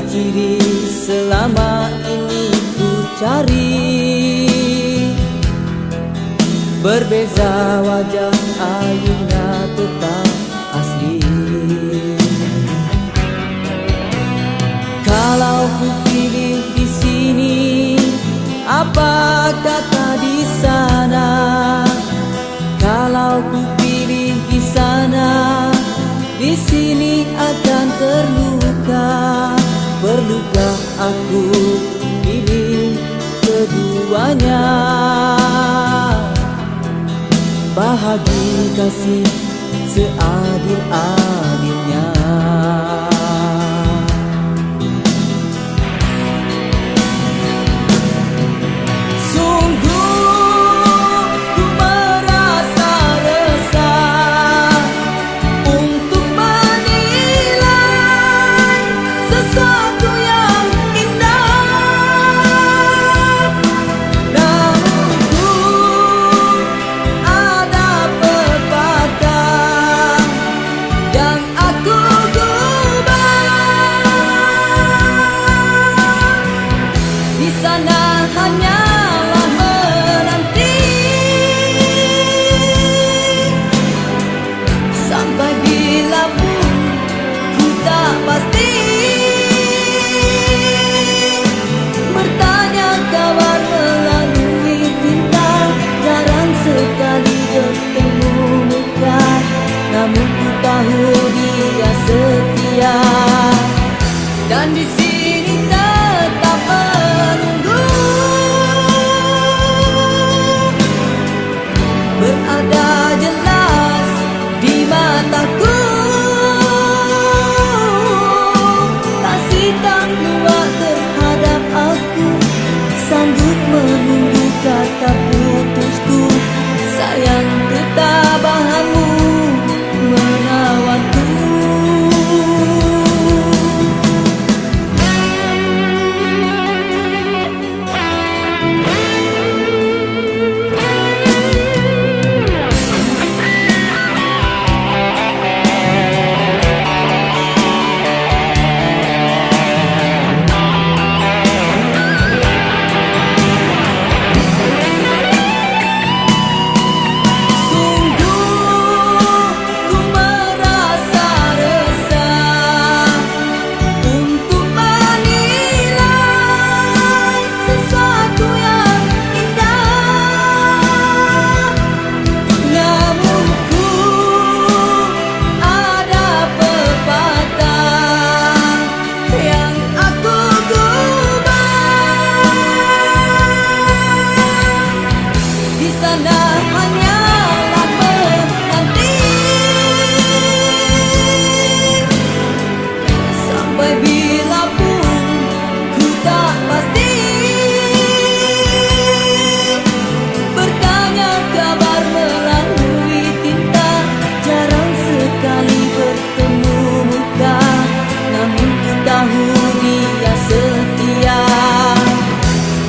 ciri-ciri selama ini ku cari. Berbeza wajah, ayunya tetap asli. Kalau ku pilih di sini, apa kata di sana? Kalau ku pilih di sana, di sini akan terluka. Perlukah aku pilih keduanya? Bahagi kasih seadil-adilnya. Dan di sini tetap menunggu, berada jelas di mataku. Kasih tak luar terhadap aku, sanggup menunggu kata putusku. Sayang ketabahanmu menawanku.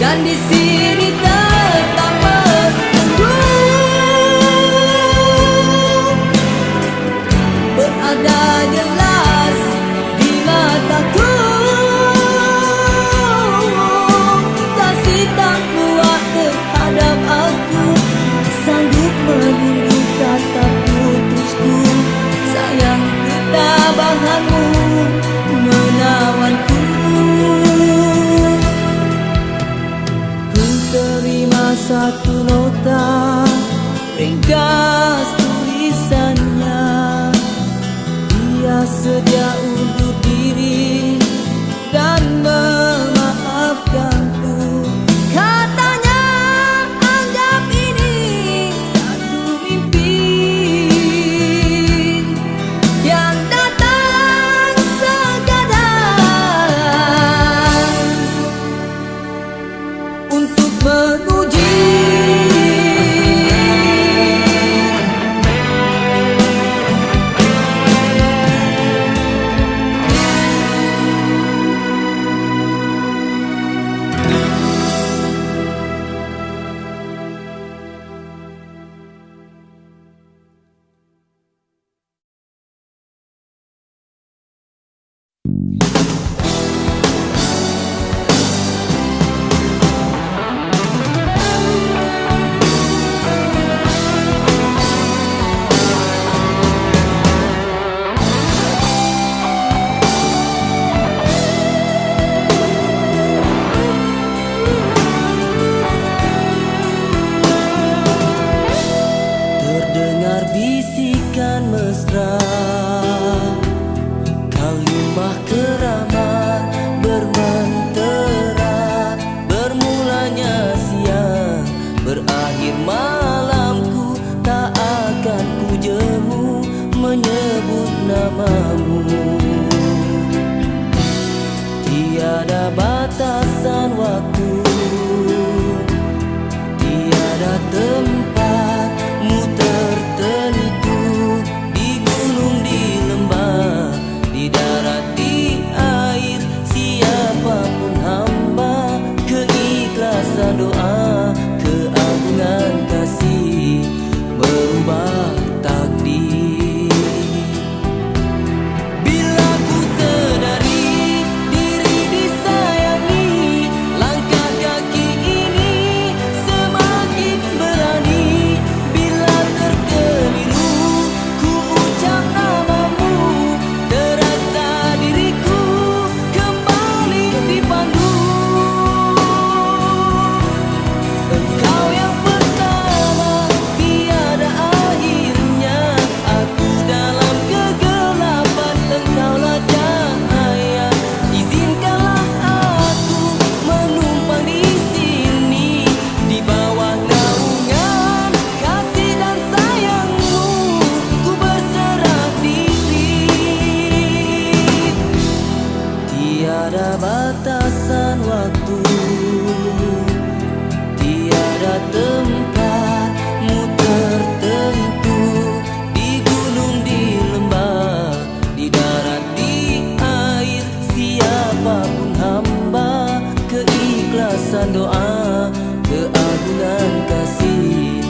Dan di sini tetap menunggu, berada jelas di mataku. Kasih tak kuat terhadap aku, sanggup menunggu kata putusku. Sayang ketabahanmu menawanku. Satu nota ringkas tulisannya, dia sedia undur diri dan memaafkanku. Katanya anggap ini satu mimpi yang datang menyebut namamu. Tiada batasan waktu, tiada tempatmu tertentu. Di gunung, di lembah, di darat, di air, siapapun hamba. Keikhlasan doa, keagungan kasih merubah takdir. Bila ku sedari diri disayangi, langkah kaki ini semakin berani. Bila terkeliru ku ucap namamu, terasa diriku kembali dipandu. Engkau yang pertama, tiada akhirnya. Aku dalam kegelapan, engkaulah cahaya. Izinkanlah aku menumpang di sini, di bawah naungan kasih dan sayangmu. Ku berserah diri. Tiada batasan waktu, tiada tempatmu tertentu. Di gunung, di lembah, di darat, di air, siapapun hamba. Keikhlasan doa, keagungan kasih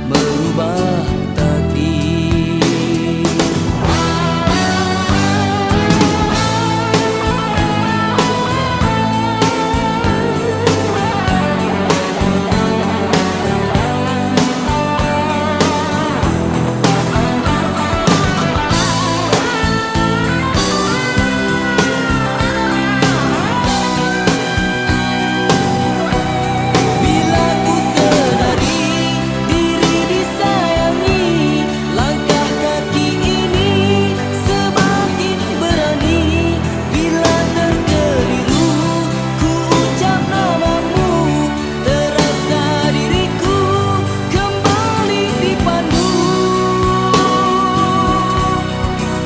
merubah takdir. Bila ku sedari diri disayangi, langkah kaki ini semakin berani. Bila terkeliru ku ucap namamu, terasa diriku kembali dipandu.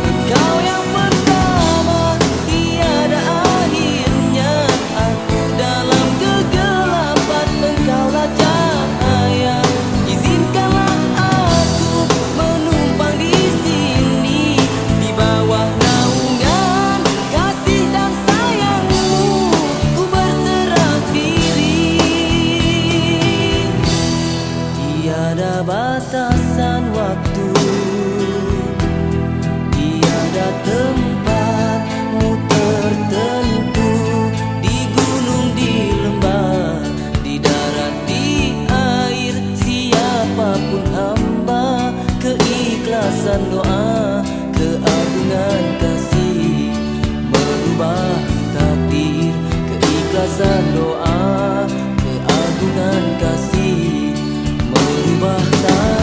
Engkau yang pertama, tiada akhirnya. Aku dalam kegelapan, engkaulah cahaya. Izinkanlah aku menumpang di sini, di bawah naungan kasih dan sayangmu. Ku berserah diri. Tiada batasan waktu, tiada tempatmu tertentu. Di gunung, di lembah, di darat, di air, siapapun hamba. Keikhlasan doa, keagungan kasih merubah takdir. Keikhlasan doa, keagungan kasih merubah takdir.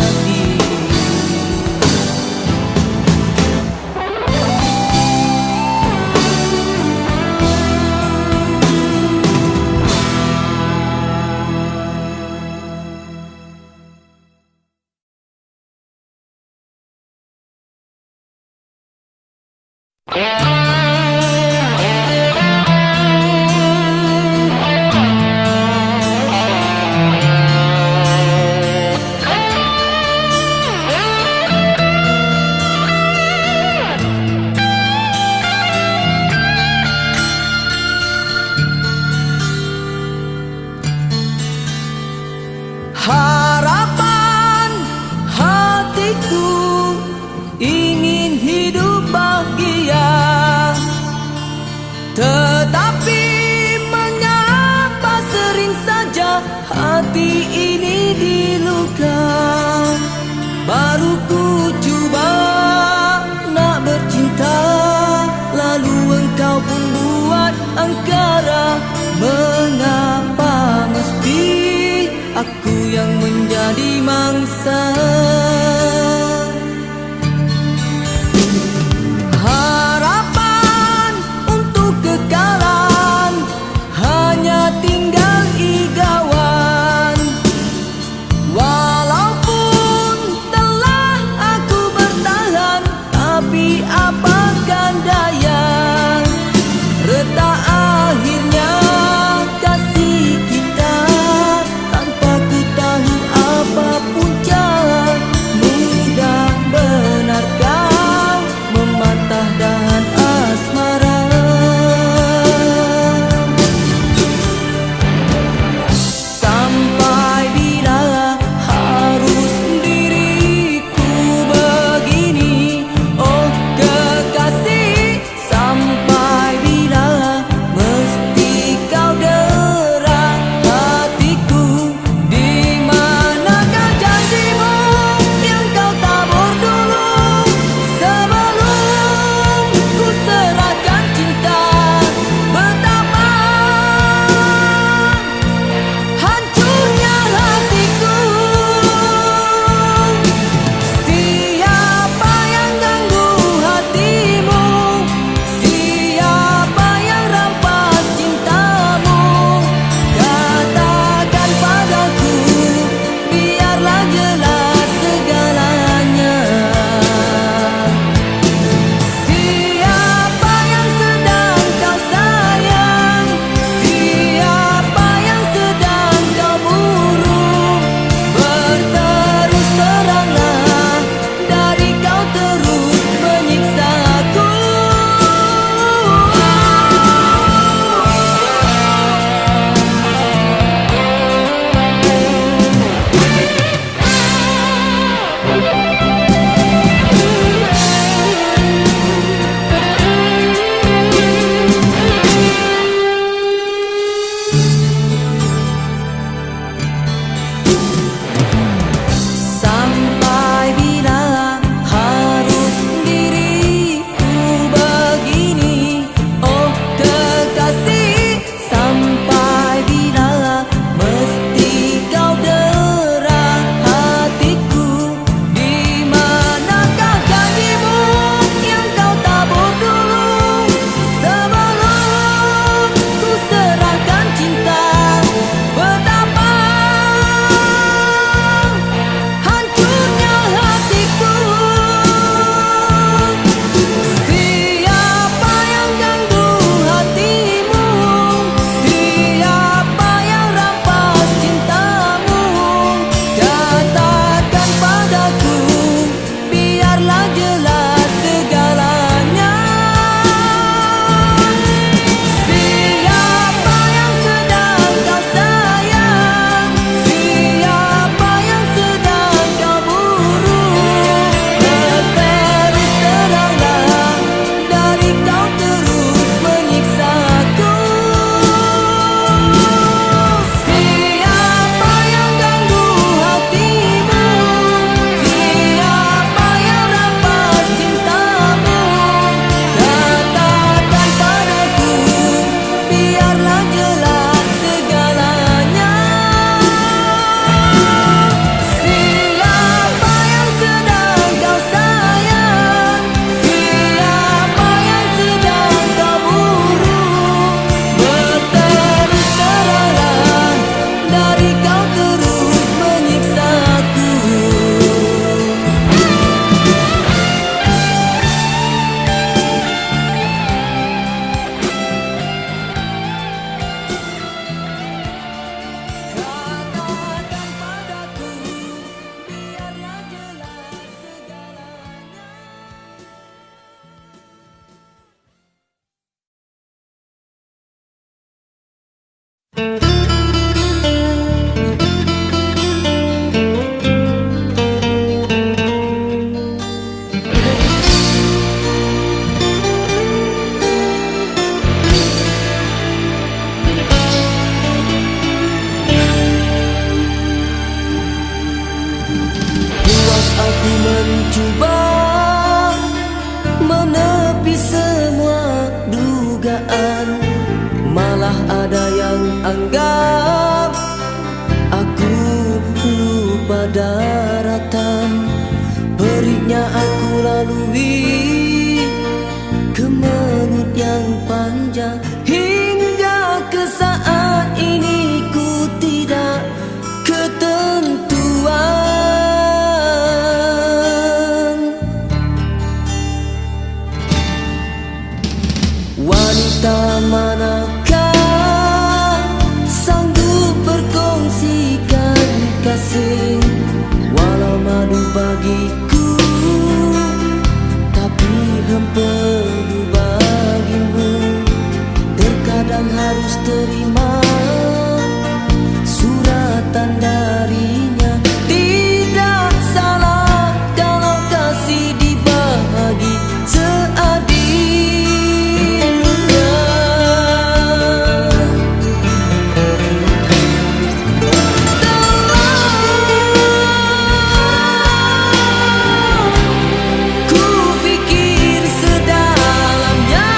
Harapan hatiku ingin hidup bahagia. Tapi apakan daya, retak akhirnya kasih kita. Tanpa ku tahu apa punca, mudah benarkah mematah dahan asmara. Sampai bila harus diriku begini, oh kekasih. Sampai bila mesti kau derah hatiku. Di manakah janjimu yang kau tabur dulu, sebelum ku serahkan cinta? Betapa hancurnya hatiku. Siapa yang ganggu hatimu? Siapa yang rampas cintamu? Katakan padaku, biarlah jelas segalanya. Siapa yang sedang kau sayang? Siapa yang sedang kau buru? Berterus teranglah, dari kau terus menyiksaku. Sampai bila harus diriku begini, oh kekasih. Sampai bila mesti kau derah hatiku. Di manakah janjimu yang kau tabur dulu, sebelum ku serahkan cinta? Betapa hancurnya hatiku. Siapa yang ganggu hatimu? Siapa yang rampas cintamu? Katakan padaku, biarlah jelas segalanya. Siapa yang sedang kau sayang? Siapa yang sedang kau buru? Berterus teranglah, dari kau terus menyiksaku. Siapa yang ganggu hatimu? Siapa yang rampas cintamu? Katakan padaku, biarlah jelas segalanya. Siapa yang sedang kau sayang? Siapa yang sedang kau buru? Berterus teranglah, dari kau terus menyiksaku. Katakan padaku, biarlah jelas segalanya. Puas aku mencoba menepi semua dugaan. Malah ada yang anggap aku lupa daratan. Perihnya aku lalui kemelut yang panjang, hingga ke saat ini ku tidak ketentuan. Wanita manakah sanggup berkongsikan kasih, walau madu bagiku, tapi hempelu bagimu. Terkadang harus terima suratan darinya. Tidak salah kalau kasih dibagi seadilnya. Ku pikir sedalamnya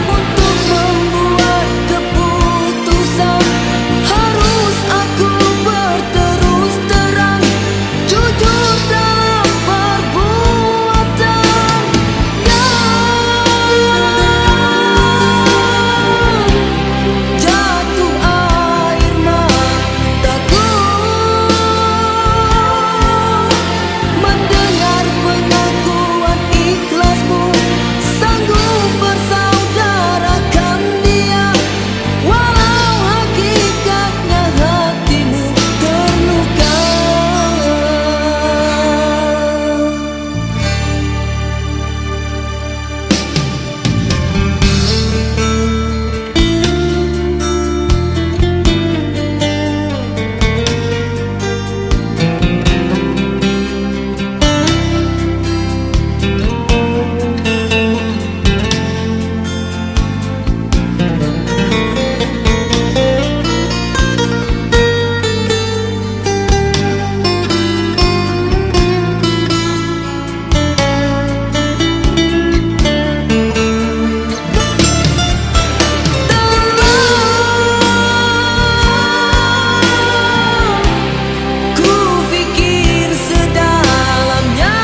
untuk membuat keputusan. Harus aku berterus terang, jujur dalam perbuatan, dan jatuh air mataku mendengar pengakuan ikhlasmu. Sanggup bersaudarakan dia, walau hakikatnya hatimu terluka. Ku pikir sedalamnya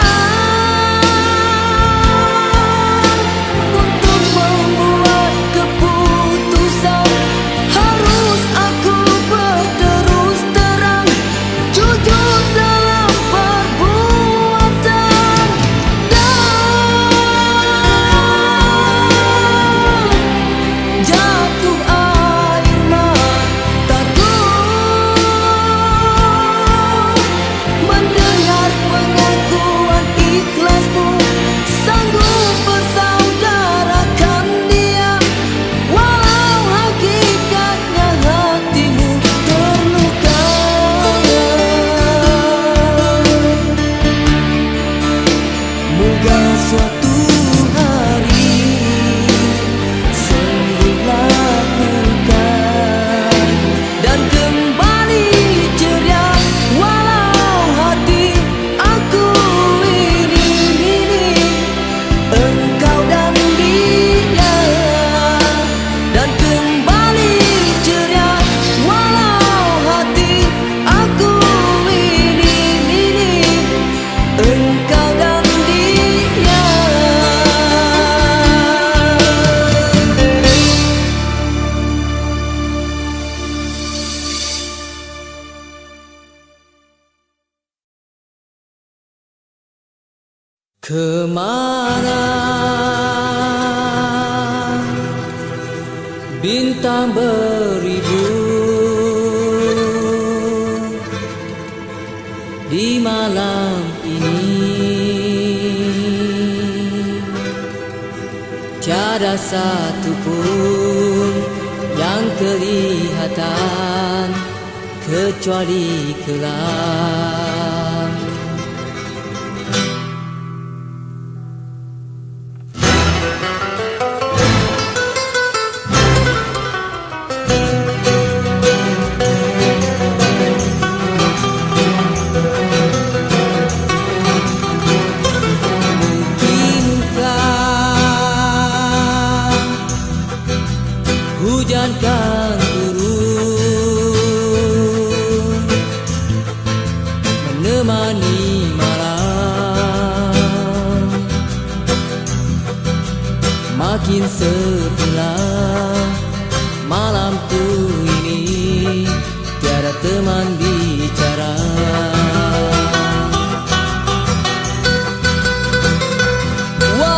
untuk membuat keputusan. Harus aku berterus terang, jujur dalam perbuatan, dan jatuh air mataku mendengar pengakuan ikhlasmu. Sanggup bersaudarakan dia, walau hakikatnya hatimu terluka. Moga suatu hari sembuhlah luka dan kembali ceria, walau hati aku ini engkau dan dia. Dan kembali ceria, walau hati aku ini engkau dan dia. Kemana bintang beribu di malam ini? Tiada satu pun yang kelihatan kecuali kelam. Hujan kan turun menemani malam. Makin sebelah malamku ini, tiada teman bicara. Wah,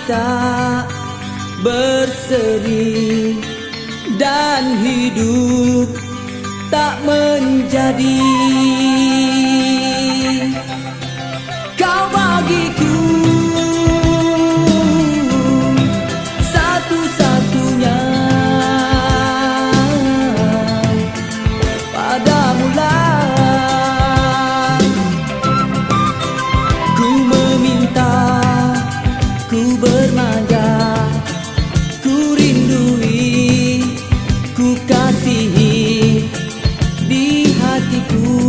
tak berseri dan hidup tak menjadi. Kau bagiku satu-satunya, padamulah ku meminta, ku bermanja, ku rindui, ku kasihi di hatiku.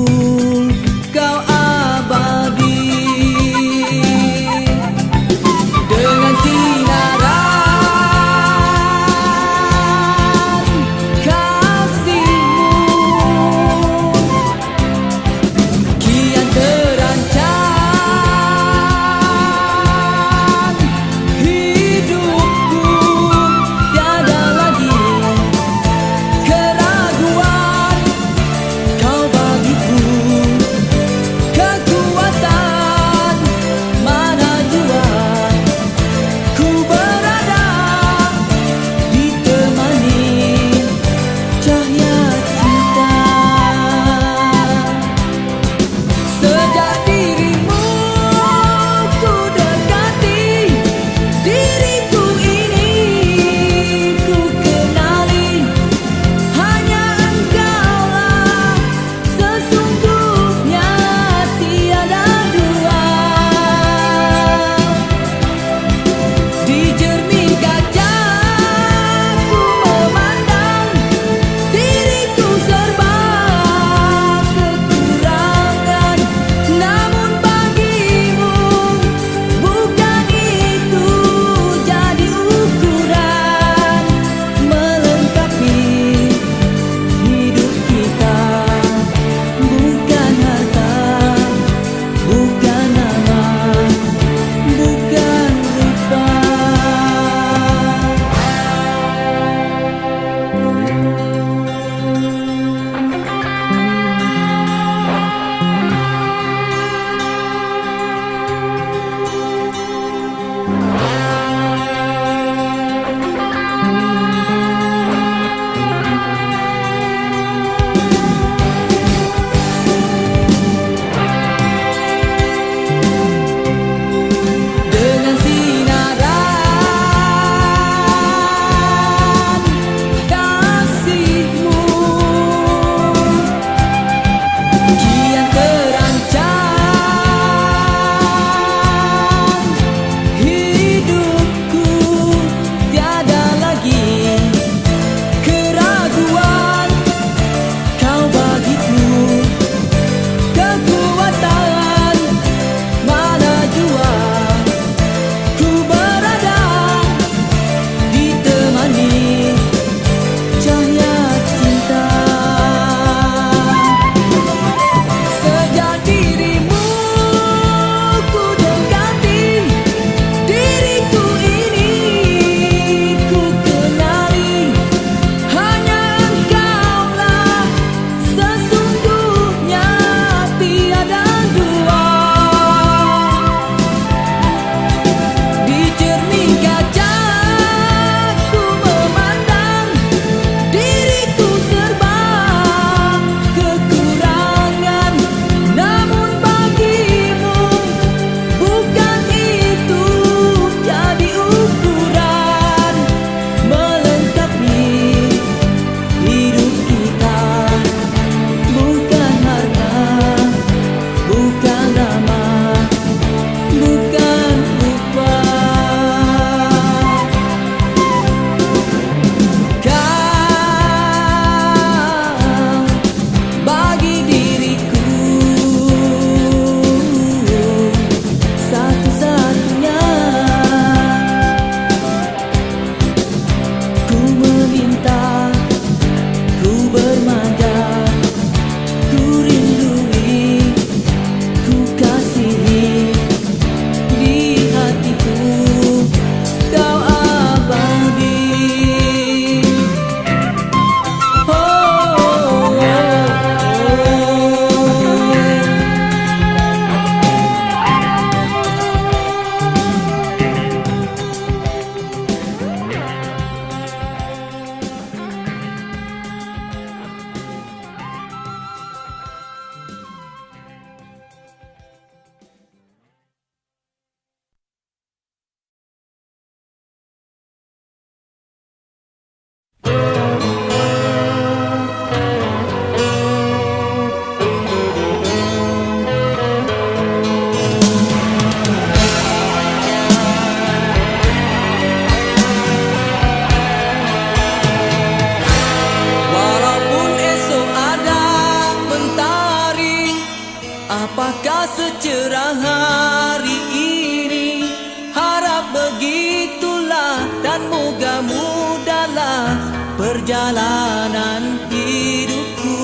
perjalanan hidupku.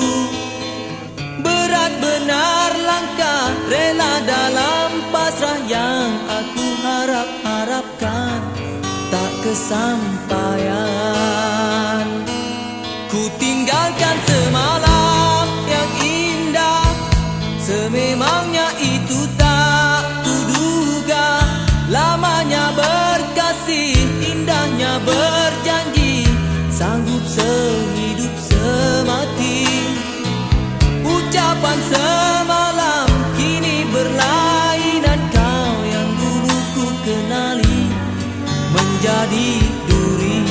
Berat benar langkah rela dalam pasrah yang aku harapkan tak kesampaian. Ku tinggalkan semalam yang indah, sememangnya itu tak kuduga. Lamanya berkasih, indahnya berjanji, sanggup sehidup semati. Ucapan semalam kini berlainan, kau yang dulu ku kenali menjadi duri.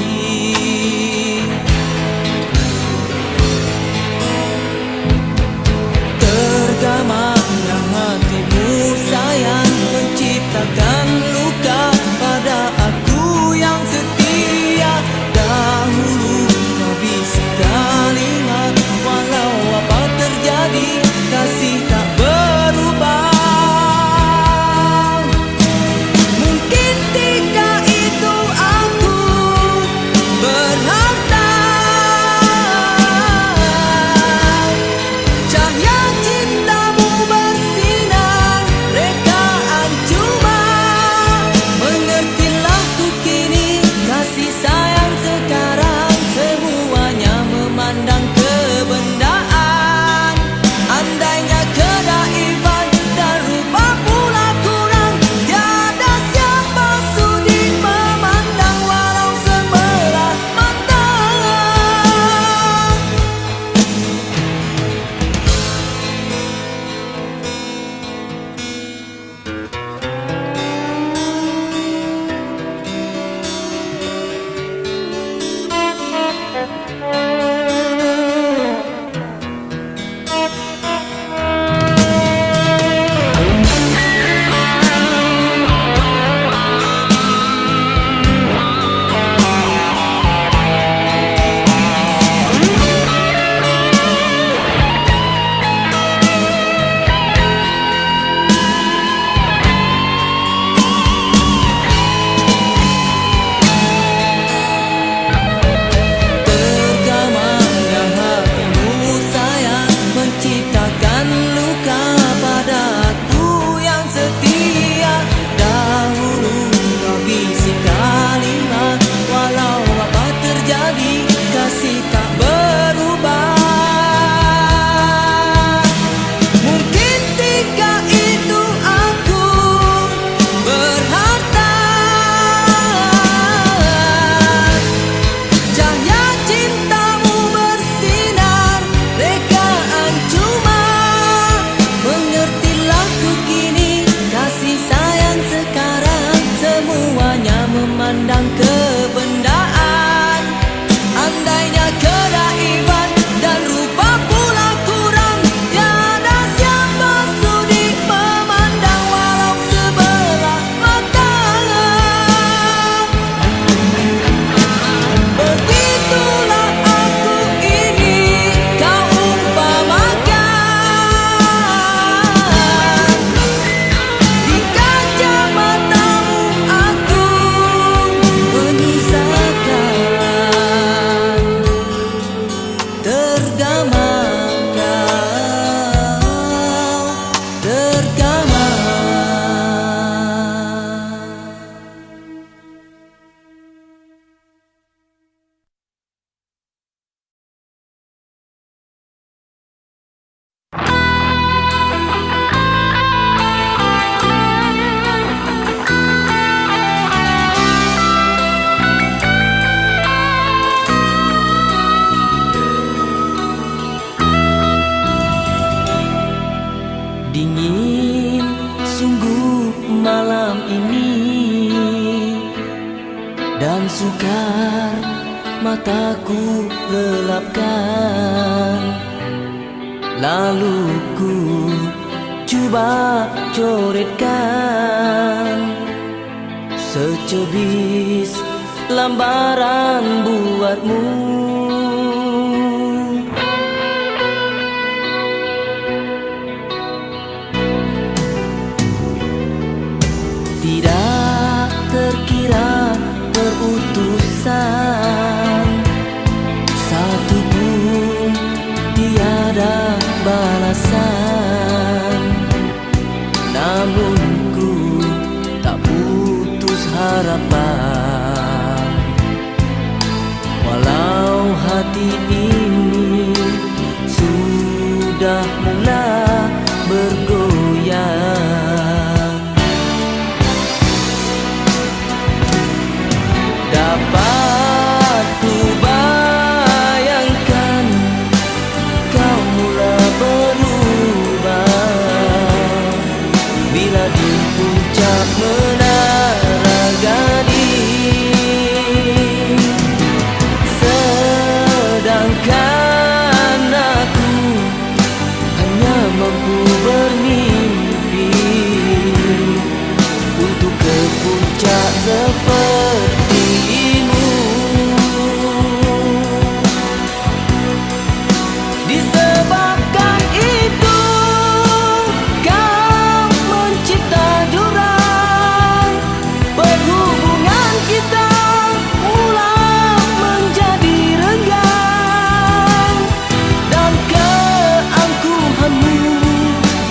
Tergamanya hatimu sayang, menciptakan luka pada aku yang setia. Dahulu kau bisi kalimat, walau apa terjadi kasih tak berubah. Mungkin ketika itu aku berharta, cahaya cintamu bersinar, rekaan cuma. Mengertilah ku kini kasih sayang sekarang, semuanya memandang kebendaan. Andainya kenaifan dan rupa pula kurang, tiada siapa sudi memandang walau sebelah mata. Tergamanya hatimu sayang, menciptakan luka pada aku yang setia. Dahulu kau bisi kalimat, walau apa terjadi kasih tak berubah. Mungkin ketika itu aku berharta, cahaya cintamu bersinar, rekaan cuma. Mengertilah ku kini kasih sayang sekarang, semuanya memandang kebendaan. Andainya kenaifan dan rupa pula kurang, tiada siapa sudi memandang walau sebelah mata. Begitulah aku ini kau umpamakan, di kaca matamu aku menyisakan. Tergama kau, tergama. Dingin sungguh malam ini, dan sukar mataku lelapkan. Lalu ku coba coretkan secebis lambaran buatmu. Tidak terkira terutusan hati ini sudah mulai bergoyang. Dapat ku bayangkan kau mulai berubah bila di puncak menara Gading. Sedangkan aku hanya mampu bermimpi untuk ke puncak sepertimu. Disebabkan itu kau mencipta jurang, perhubungan kita mulai menjadi renggang, dan keangkuhanmu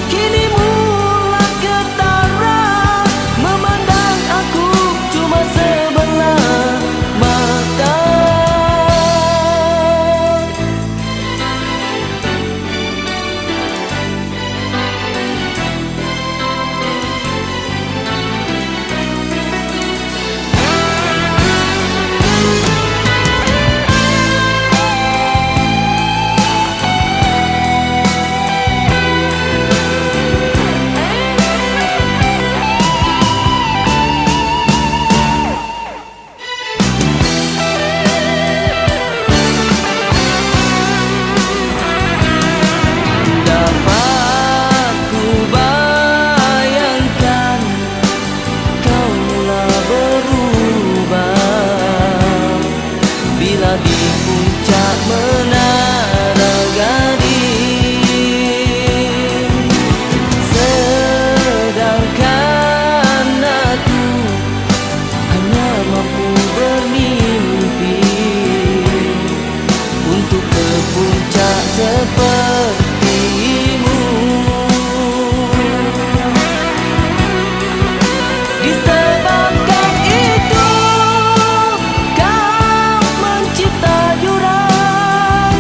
kini mulai ketara, memandang aku cuma sebelah mata. Dapat ku bayangkan kau mulai berubah bila di puncak menara Gading. Sedangkan aku hanya mampu bermimpi untuk ke puncak sepertimu. Disebabkan itu kau mencipta jurang,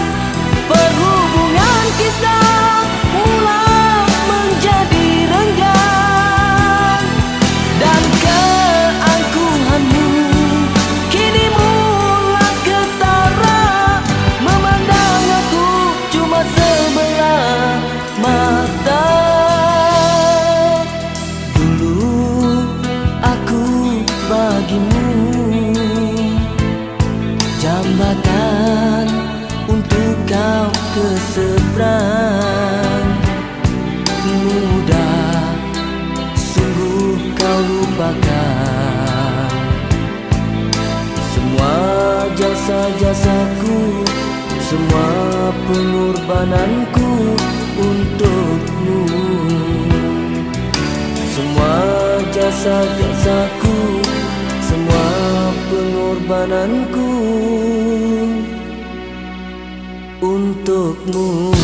perhubungan kita mulai menjadi renggang, dan keangkuhanmu kini mulai ketara, memandang aku cuma sebelah mata. Dulu aku bagimu jambatan untuk kau ke seberang. Mudah sungguh kau lupakan semua jasa-jasaku, semua pengorbananku untukmu. Semua jasa-jasaku, semua pengorbananku untukmu.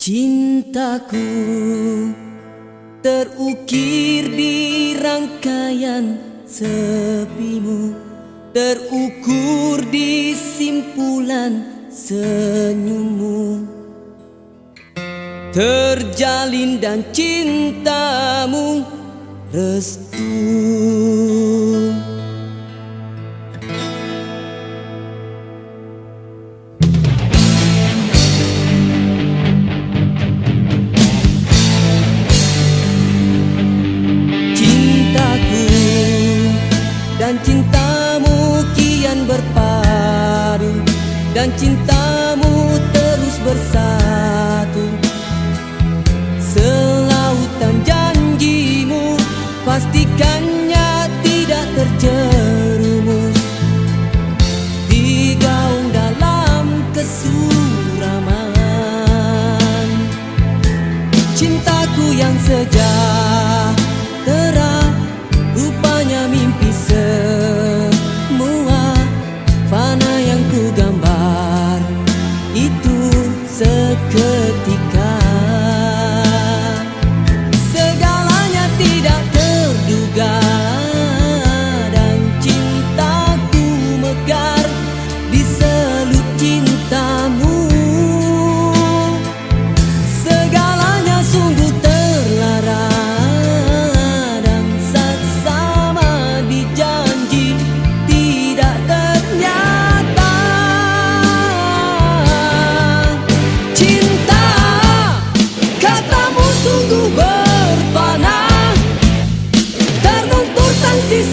Cintaku terukir di rangkaian sepimu, terukur di simpulan senyummu, terjalin dan cintamu restu. Dan cintamu kian berpadu, dan cintamu terus bersatu. Selautan janjimu, pastikannya tidak terjerumus, digaung dalam kesuraman. Cintaku yang sejahtera, rupanya mimpi semua. Fana yang ku gambar itu seketika. Segalanya tidak terduga, dan cintaku megar di selut cintamu. Segalanya sungguh terlara,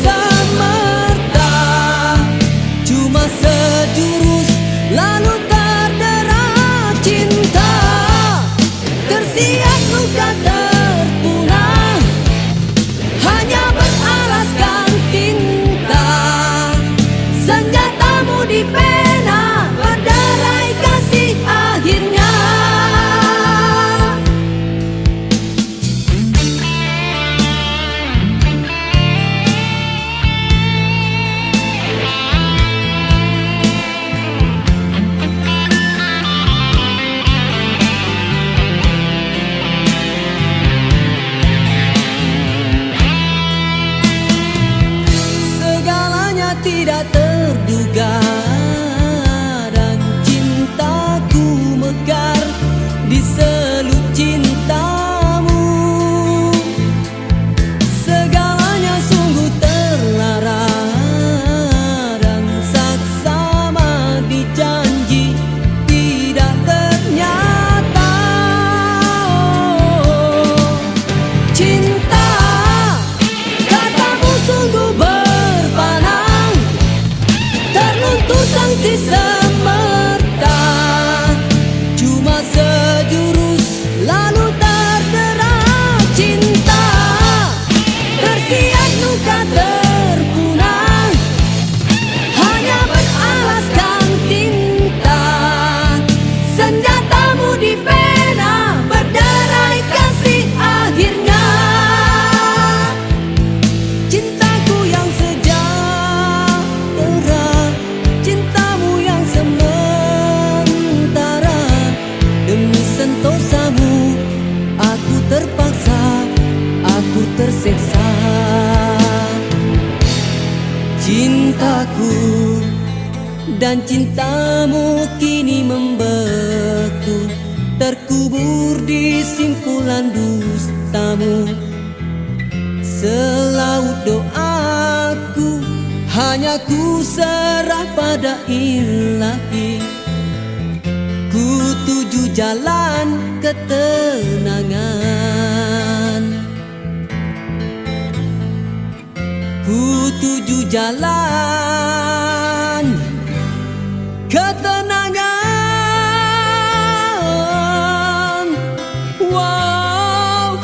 semerta, cuma sejurus lalu terdera. Cinta tersirat luka terpunah, hanya beralaskan tinta. Senjatamu di pena, berderai kasih akhirnya. Tidak terduga, dan cintaku mekar di selut cintamu. Segalanya sungguh terlara, dan saksama di janji tidak ternyata. Cinta, katamu sungguh berpanah, terluntur sanksi semerta, cuma sejurus lalu terdera. Cinta tersirat luka terpunah, hanya beralaskan tinta. Senjatamu di pena, berderai kasih akhirnya. Cintaku yang sejahtera, cintamu yang sementara. Demi sentosamu aku terpaksa, aku tersiksa. Cintaku dan cintamu kini membeku, terkubur di simpulan dustamu. Selaut doaku hanya ku serah pada Ilahi. Ku tuju jalan ketenangan, ku tuju jalan ketenangan. Wow,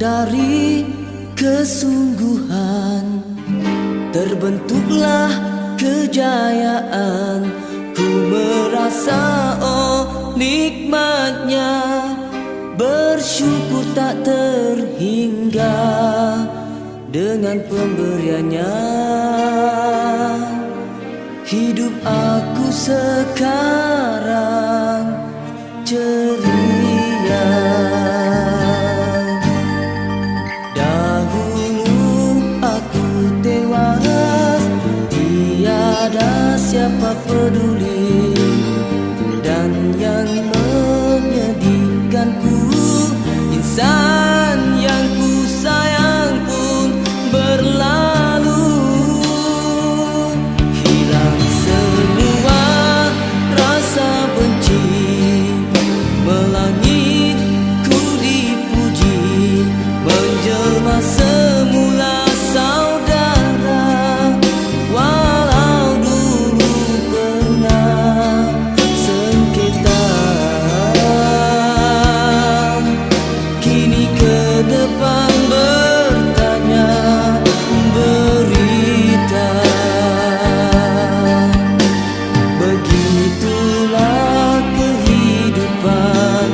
dari kesungguhan, terbentuklah kejayaan. Ku merasa oh nikmatnya, bersyukur tak terhingga dengan pemberiannya. Hidup aku sekarang ceria. Dahulu aku tewas, tiada siapa peduli, dan yang menyedihkanku, insan yang ku sayang pun berlalu. Hilang semua rasa benci, melangit ku dipuji, menjelma semula saudara. Walau dulu pernah sengketa, kini ke depan bertanya berita. Begitulah kehidupan,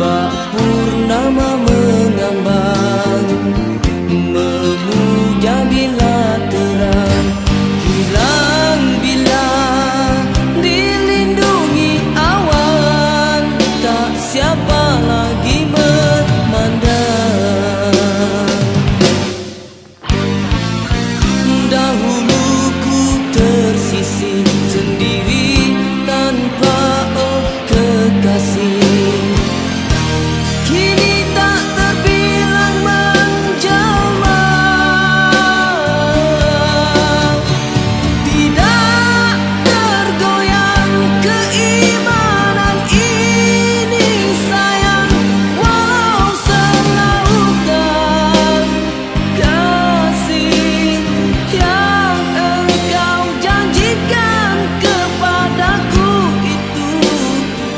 bak purnama mengambang, memuja bila terang, hilang bila dilindungi awan, tak siapa lagi memandang. Dahulu ku tersisih sendiri tanpa oh kekasih, kini tak terbilang menjelma. Tidak tergoyang keimanan ini sayang, walau selautan kasih yang engkau janjikan kepadaku itu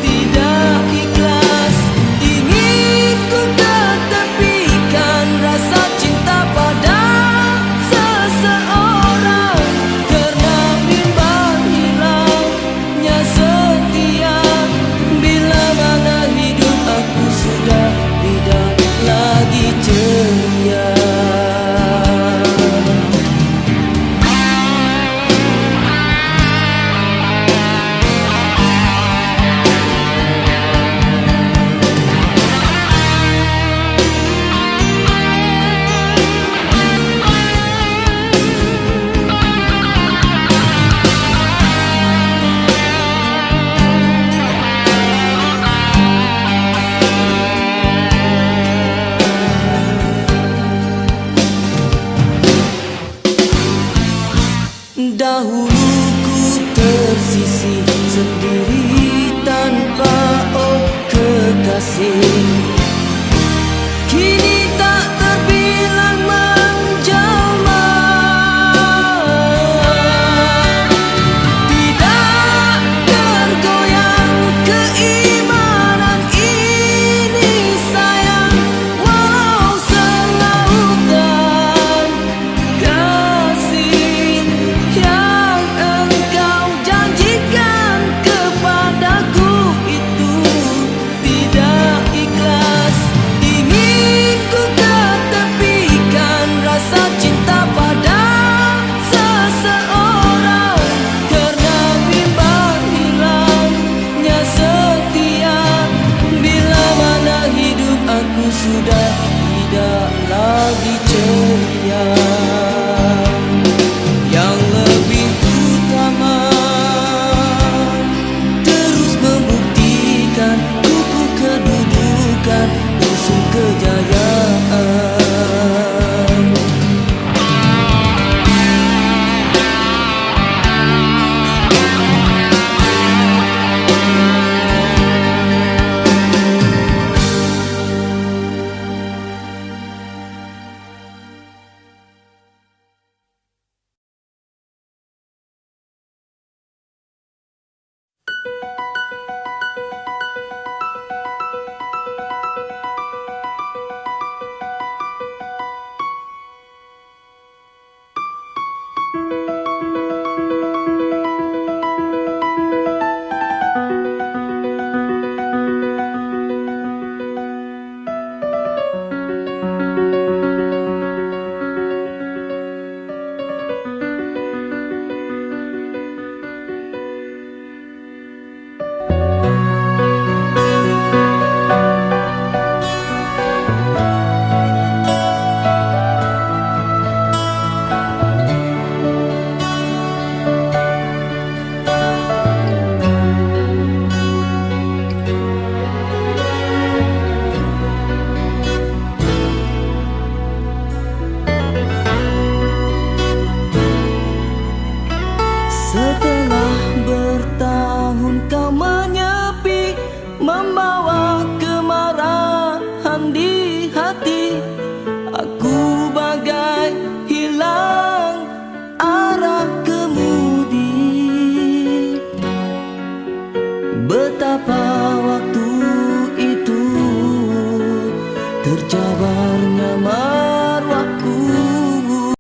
tidak ikhlas. Ingin ku ketepikan rasa cinta pada seseorang, karena bimbang hilangnya setia, bila mana hidup aku sudah tidak lagi ceria. Dahulu ku tersisih sendiri tanpa oh kekasih, kini tak terbilang menjelma. Tidak tergoyang keimanan ini sayang, walau selautan kasih yang engkau janjikan kepadaku itu tidak ikhlas. Ingin ku ketepikan rasa cinta pada seseorang, karena bimbang hilangnya setia, bila mana hidup aku sudah